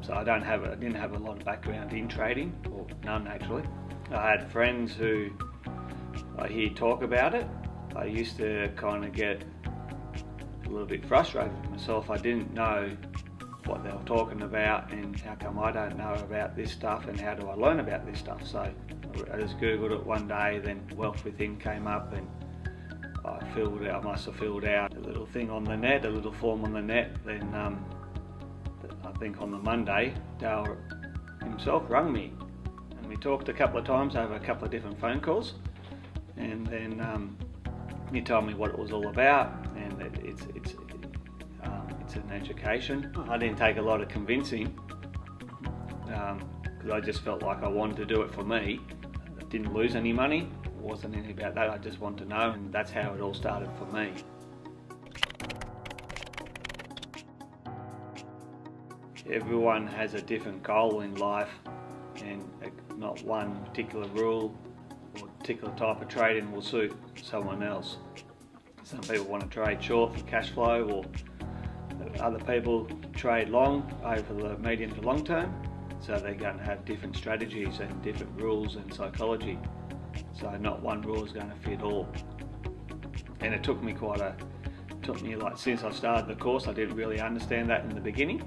So I didn't have a lot of background in trading, or none actually. I had friends who I hear talk about it. I used to kind of get a little bit frustrated with myself. I didn't know what they were talking about, and how come I don't know about this stuff, and how do I learn about this stuff. So I just googled it one day, then Wealth Within came up, and I must have filled out a little thing on the net, a little form on the net. Then I think on the Monday, Dale himself rang me, and we talked a couple of times over a couple of different phone calls, and then he told me what it was all about, and that it's an education. I didn't take a lot of convincing, because I just felt like I wanted to do it for me. I didn't lose any money, it wasn't anything about that, I just wanted to know, and that's how it all started for me. Everyone has a different goal in life, and not one particular rule or particular type of trading will suit someone else. Some people want to trade short for cash flow, or other people trade long over the medium to long term, so they're going to have different strategies and different rules and psychology. So not one rule is going to fit all. And it took me like, since I started the course, I didn't really understand that in the beginning,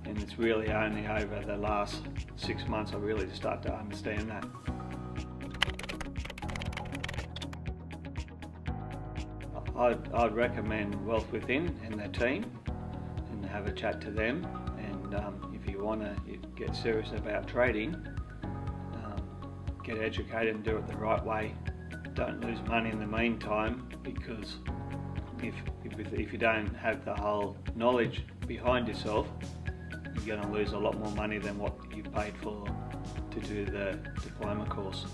and it's really only over the last 6 months I really start to understand that. I'd recommend Wealth Within and their team, and have a chat to them. And if you want to get serious about trading, get educated and do it the right way. Don't lose money in the meantime, because if you don't have the whole knowledge behind yourself, you're going to lose a lot more money than what you paid for to do the diploma course.